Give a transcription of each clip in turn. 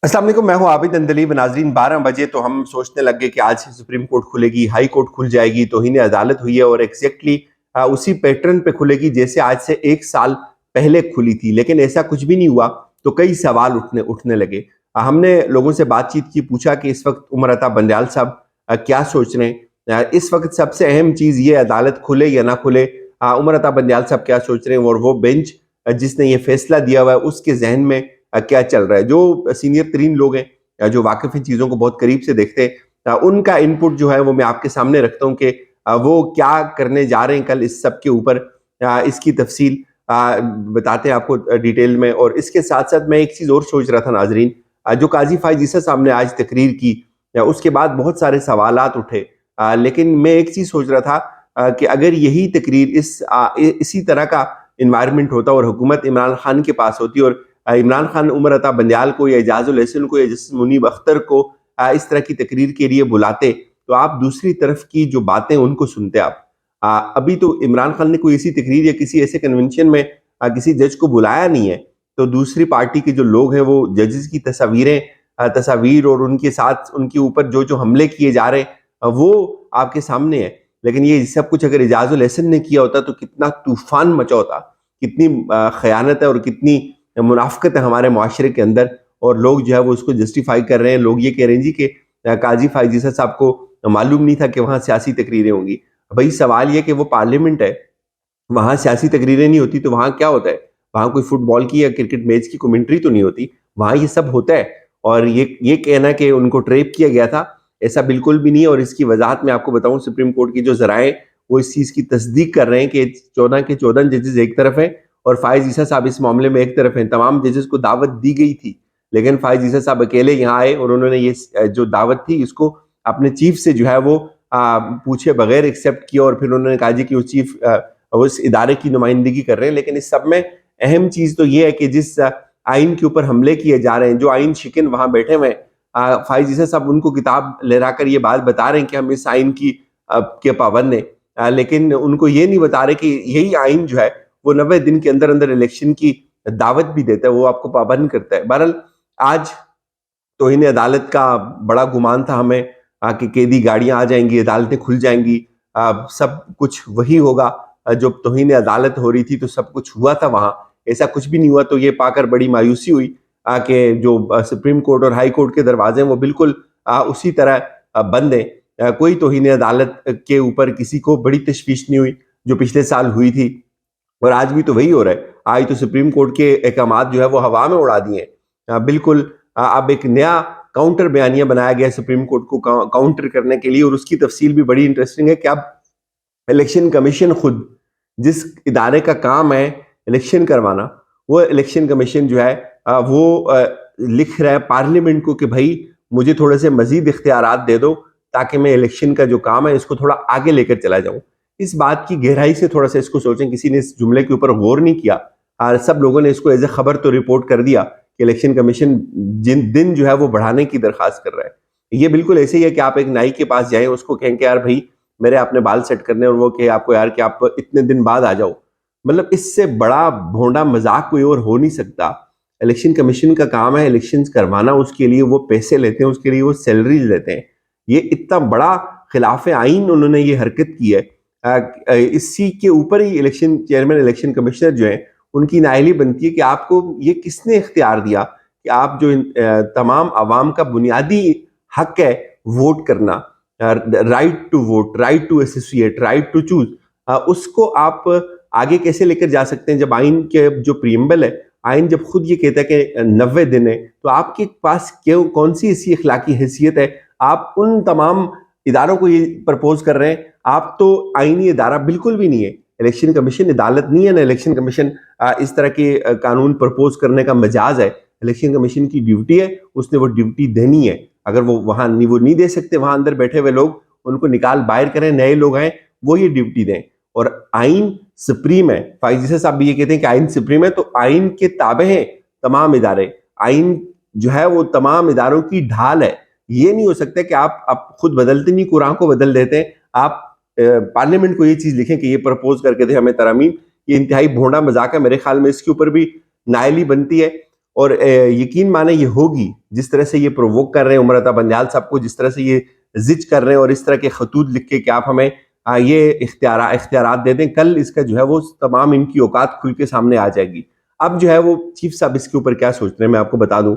अस्सलाम वालेकुम, मैं हूं आबिद अंदलीब। नाजरीन, 12 बजे तो हम सोचने लग गए कि आज से सुप्रीम कोर्ट खुलेगी, हाई कोर्ट खुल जाएगी, तौहीन अदालत हुई है और एग्जैक्टली उसी पैटर्न पे खुलेगी जैसे आज से 1 साल पहले खुली थी। लेकिन ऐसा कुछ भी नहीं हुआ। तो कई सवाल उठने उठने लगे। हमने लोगों से बातचीत की, पूछा कि इस वक्त उमर अता बंदयाल साहब क्या सोच रहे हैं। इस वक्त सबसे अहम चीज ये अदालत खुले या ना खुले, उमर अता बंदयाल साहब क्या सोच रहे हैं और वो बेंच जिसने ये फैसला दिया हुआ है उसके जहन में क्या चल रहा है। जो सीनियर तरीन लोग हैं, जो वाकिफ इन चीज़ों को बहुत करीब से देखते हैं, उनका इनपुट जो है वो मैं आपके सामने रखता हूँ कि वो क्या करने जा रहे हैं कल इस सब के ऊपर। इसकी तफसील बताते हैं आपको डिटेल में। और इसके साथ साथ मैं एक चीज़ और सोच रहा था नाजरीन, जो काजी फायज ईसा साहब ने आज तकरीर की, उसके बाद बहुत सारे सवालात उठे। लेकिन मैं एक चीज़ सोच रहा था कि अगर यही तकरीर इसी तरह का इन्वायरमेंट होता और हुकूमत इमरान खान के पास होती और इमरान खान उमर अता बंदयाल को या एजाजुल एहसन को या जस्टिस मुनीब अख्तर को इस तरह की तकरीर के लिए बुलाते, तो आप दूसरी तरफ की जो बातें उनको सुनते आप। अभी तो इमरान खान ने कोई ऐसी तकरीर या किसी ऐसे कन्वेंशन में किसी जज को बुलाया नहीं है। तो दूसरी पार्टी के जो लोग हैं वो जजेस की तस्वीर और उनके साथ उनके ऊपर जो जो हमले किए जा रहे हैं वो आपके सामने है। लेकिन ये सब कुछ अगर एजाजुल एहसन ने किया होता तो कितना तूफान मचा होता, कितनी खयानत है और कितनी मुनाफ़क़त है हमारे मुआशरे के अंदर। और लोग जो है वो उसको जस्टिफाई कर रहे हैं। लोग ये कह रहे हैं जी कि काजी फायज ईसा साहब को मालूम नहीं था कि वहाँ सियासी तकरीरें होंगी। भाई सवाल ये कि वो पार्लियामेंट है, वहाँ सियासी तकरीरें नहीं होती तो वहाँ क्या होता है? वहाँ कोई फुटबॉल की या क्रिकेट मैच की कमेंट्री तो नहीं होती, वहाँ ये सब होता है। और ये कहना कि उनको ट्रैप किया गया था, ऐसा बिल्कुल भी नहीं है। और इसकी वजाहत मैं आपको बताऊँ, सुप्रीम कोर्ट की जो ज़राए वो इस चीज़ की तस्दीक कर रहे हैं कि 14 के 14 जजेस एक तरफ हैं और फायज ईसा साहब इस मामले में एक तरफ हैं। तमाम जजेस को दावत दी गई थी, लेकिन फायज ईसा साहब अकेले यहाँ आए और उन्होंने ये जो दावत थी इसको अपने चीफ से जो है वो पूछे बगैर एक्सेप्ट किया। और फिर उन्होंने कहा जी कि उस चीफ उस इदारे की नुमाइंदगी कर रहे हैं। लेकिन इस सब में अहम चीज तो ये है कि जिस आइन के ऊपर हमले किए जा रहे हैं, जो आइन शिकन वहां बैठे हुए हैं, फायज ईसा साहब उनको किताब लहराकर ये बात बता रहे हैं कि हम इस आइन के पाबंद हैं। लेकिन उनको ये नहीं बता रहे कि यही आइन जो है वो 90 दिन के अंदर अंदर इलेक्शन की दावत भी देता है, वो आपको पाबंद करता है। बहरहाल आज तौहीन अदालत का बड़ा गुमान था हमें कि कैदी गाड़ियां आ जाएंगी, अदालतें खुल जाएंगी, सब कुछ वही होगा। जो तौहीन अदालत हो रही थी तो सब कुछ हुआ था वहां, ऐसा कुछ भी नहीं हुआ। तो ये पाकर बड़ी मायूसी हुई कि जो सुप्रीम कोर्ट और हाई कोर्ट के दरवाजे हैं वो बिल्कुल उसी तरह बंद हैं। कोई तौहीन अदालत के ऊपर किसी को बड़ी तशवीश नहीं हुई जो पिछले साल हुई थी। और आज भी तो वही हो रहा है। आज तो सुप्रीम कोर्ट के अहकामात जो है वो हवा में उड़ा दिए हैं। बिल्कुल अब एक नया काउंटर बयानिया बनाया गया है सुप्रीम कोर्ट को काउंटर करने के लिए। और उसकी तफसील भी बड़ी इंटरेस्टिंग है कि अब इलेक्शन कमीशन खुद, जिस इदारे का काम है इलेक्शन करवाना, वो इलेक्शन कमीशन जो है लिख रहा है पार्लियामेंट को कि भाई मुझे थोड़े से मजीद इख्तियारात दे दो ताकि मैं इलेक्शन का जो काम है इसको थोड़ा आगे लेकर चला जाऊं। इस बात की गहराई से थोड़ा सा इसको सोचें। किसी ने इस जुमले के ऊपर गौर नहीं किया। सब लोगों ने इसको एज ए खबर तो रिपोर्ट कर दिया कि इलेक्शन कमीशन जिन दिन जो है वो बढ़ाने की दरखास्त कर रहा है। ये बिल्कुल ऐसे ही है कि आप एक नाई के पास जाएं, उसको कहें कि यार भाई मेरे अपने बाल सेट करने, और वो कहे आपको यार कि आप इतने दिन बाद आ जाओ। मतलब इससे बड़ा भोंडा मजाक कोई और हो नहीं सकता। इलेक्शन कमीशन का काम है इलेक्शन करवाना, उसके लिए वो पैसे लेते हैं, उसके लिए वो सैलरीज लेते हैं। ये इतना बड़ा खिलाफ आइन उन्होंने ये हरकत की है। इसी के ऊपर ही इलेक्शन चेयरमैन, इलेक्शन कमिश्नर जो है उनकी नाअहली बनती है कि आपको ये किसने इख्तियार दिया कि आप जो तमाम आवाम का बुनियादी हक है वोट करना, right to vote, right to associate, right to choose, उसको आप आगे कैसे लेकर जा सकते हैं जब आइन के जो प्रीएम्बल है, आइन जब खुद ये कहता है कि 90 दिन है, तो आपके पास क्यों, कौन सी ऐसी अखलाकी हैसियत है आप उन तमाम इदारों को ये प्रपोज कर रहे हैं। आप तो आईनी इदारा बिल्कुल भी नहीं है। इलेक्शन कमीशन अदालत नहीं है ना। इलेक्शन कमीशन इस तरह के कानून प्रपोज करने का मजाज है। इलेक्शन कमीशन की ड्यूटी है, उसने वो ड्यूटी देनी है। अगर वो नहीं दे सकते, वहां अंदर बैठे हुए लोग उनको निकाल बाहर करें, नए लोग आए वो ये ड्यूटी दें। और आइन सुप्रीम है। फाइजी साहब भी ये कहते हैं कि आइन सुप्रीम है, तो आइन के ताबे हैं तमाम इदारे। आइन जो है वो तमाम इदारों की ढाल है। ये नहीं हो सकता कि आप खुद बदलते नहीं, कुरान को बदल देते हैं। आप पार्लियामेंट को ये चीज लिखें कि ये प्रपोज करके थे हमें तरमीम। ये इंतहाई भोंडा मजाक है। मेरे ख्याल में इसके ऊपर भी नायली बनती है। और यकीन माने ये होगी, जिस तरह से ये प्रोवोक कर रहे हैं उमर अता बंदयाल साहब को, जिस तरह से ये जिज कर रहे हैं और इस तरह के खतूत लिख के कि आप हमें ये इख्तियारात दे दें, कल इसका जो है वो तमाम इनकी औकात खुल के सामने आ जाएगी। अब जो है वो चीफ साहब इसके ऊपर क्या सोच रहे हैं मैं आपको बता दूं।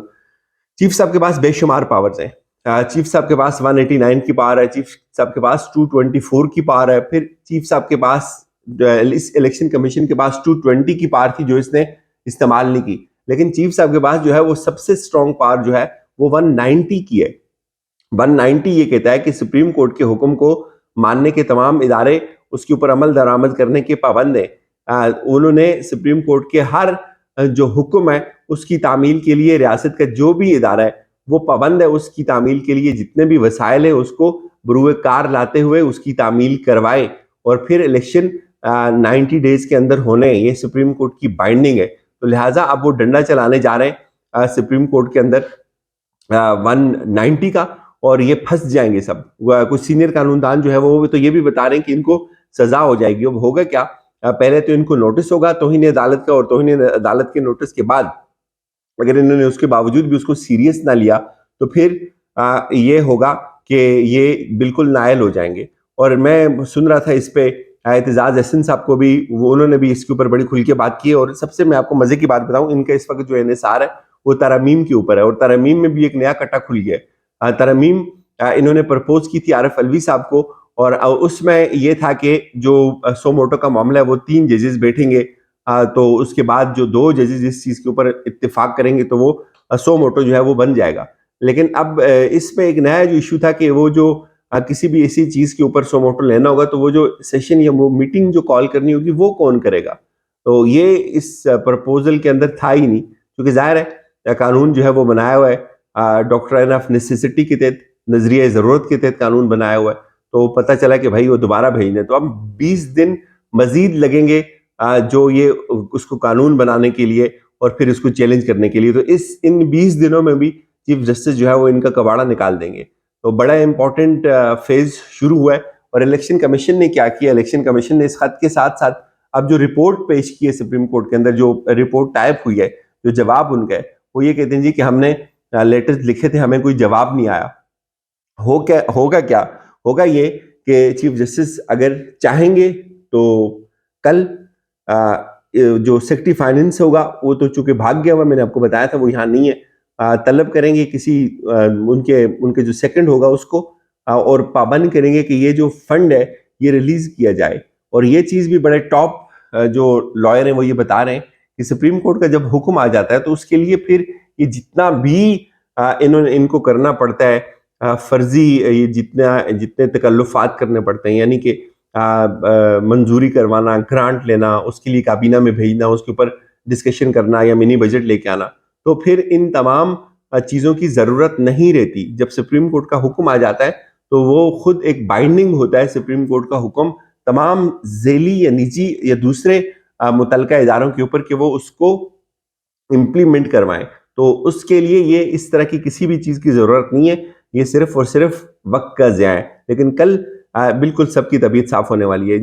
चीफ साहब के पास बेशुमार पावर्स हैं। चीफ साहब के पास 189 की पावर है, चीफ साहब के पास 224 की पावर है, फिर चीफ साहब के पास इस इलेक्शन कमीशन के पास 220 की पावर थी जो इसने इस्तेमाल नहीं की। लेकिन चीफ साहब के पास जो है वो सबसे स्ट्रॉन्ग पावर जो है वो 190 की है। 190 ये कहता है कि सुप्रीम कोर्ट के हुक्म को मानने के तमाम इदारे उसके ऊपर अमल दरामद करने के पाबंद हैं। उन्होंने सुप्रीम कोर्ट के हर जो हुक्म है उसकी तामील के लिए रियासत का जो भी इदारा है वो पाबंद है, उसकी तामील के लिए जितने भी वसाइल है उसको बरूए कार लाते हुए उसकी तामील करवाए और फिर इलेक्शन 90 डेज के अंदर होने, ये सुप्रीम कोर्ट की बाइंडिंग है। तो लिहाजा अब वो डंडा चलाने जा रहे हैं सुप्रीम कोर्ट के अंदर 190 का, और ये फंस जाएंगे सब। कुछ सीनियर कानूनदान जो है वो तो ये भी बता रहे हैं कि इनको सजा हो जाएगी। अब होगा क्या, पहले तो इनको नोटिस होगा तौहीन अदालत का, और तौहीन अदालत के नोटिस के बाद अगर इन्होंने उसके बावजूद भी उसको सीरियस ना लिया तो फिर ये होगा कि ये बिल्कुल नायल हो जाएंगे। और मैं सुन रहा था इस पे एतजाज अहसन साहब को भी, वो उन्होंने भी इसके ऊपर बड़ी खुल के बात की है। और सबसे मैं आपको मजे की बात बताऊं, इनका इस वक्त जो इन्हिसार है वो तरमीम के ऊपर है, और तरमीम में भी एक नया कट्टा खुल गया है। तरमीम इन्होंने प्रपोज की थी आरिफ अलवी साहब को, और उसमें ये था कि जो सो मोटो का मामला है वो 3 जजेस बैठेंगे, तो उसके बाद जो 2 जजेस इस चीज के ऊपर इत्तेफाक करेंगे तो वो सो मोटो जो है वो बन जाएगा। लेकिन अब इसमें एक नया जो इशू था कि वो जो किसी भी ऐसी चीज के ऊपर सो मोटो लेना होगा तो वो जो सेशन या वो मीटिंग जो कॉल करनी होगी वो कौन करेगा। तो ये इस प्रपोजल के अंदर था ही नहीं, क्योंकि जाहिर है कानून जो है वो बनाया हुआ है डॉक्ट्राइन ऑफ नेसेसिटी के तहत, नजरिया जरूरत के तहत कानून बनाया हुआ है। तो पता चला कि भाई वो दोबारा भेजने, तो अब 20 दिन मजीद लगेंगे जो ये उसको कानून बनाने के लिए और फिर इसको चैलेंज करने के लिए। तो इन 20 दिनों में भी चीफ जस्टिस जो है वो इनका कबाड़ा निकाल देंगे। तो बड़ा इंपॉर्टेंट फेज शुरू हुआ है। और इलेक्शन कमीशन ने क्या किया, इलेक्शन कमीशन ने इस खत के साथ साथ अब जो रिपोर्ट पेश की है सुप्रीम कोर्ट के अंदर, जो रिपोर्ट टाइप हुई है, जो जवाब उनका है, वो ये कहते हैं जी कि हमने लेटर्स लिखे थे, हमें कोई जवाब नहीं आया। होगा क्या, होगा ये कि चीफ जस्टिस अगर चाहेंगे तो कल जो सेक्रेटरी फाइनेंस होगा वो तो चूंकि भाग गया हुआ, मैंने आपको बताया था वो यहाँ नहीं है, तलब करेंगे किसी उनके जो सेकंड होगा उसको, और पाबंद करेंगे कि ये जो फंड है ये रिलीज किया जाए। और ये चीज भी बड़े टॉप जो लॉयर हैं वो ये बता रहे हैं कि सुप्रीम कोर्ट का जब हुक्म आ जाता है तो उसके लिए फिर ये जितना भी इनको करना पड़ता है, फर्जी ये जितने तकल्लुफात करने पड़ते हैं, यानी कि मंजूरी करवाना, ग्रांट लेना, उसके लिए काबीना में भेजना, उसके ऊपर डिस्कशन करना या मिनी बजट लेके आना, तो फिर इन तमाम चीज़ों की ज़रूरत नहीं रहती। जब सुप्रीम कोर्ट का हुक्म आ जाता है तो वो खुद एक बाइंडिंग होता है सुप्रीम कोर्ट का हुक्म तमाम झेली या निजी या दूसरे मुतलका इदारों के ऊपर कि वो उसको इम्प्लीमेंट करवाएं। तो उसके लिए ये इस तरह की किसी भी चीज़ की ज़रूरत नहीं है, ये सिर्फ और सिर्फ वक्त का ज़िया है। लेकिन कल बिल्कुल सबकी तबीयत साफ होने वाली है।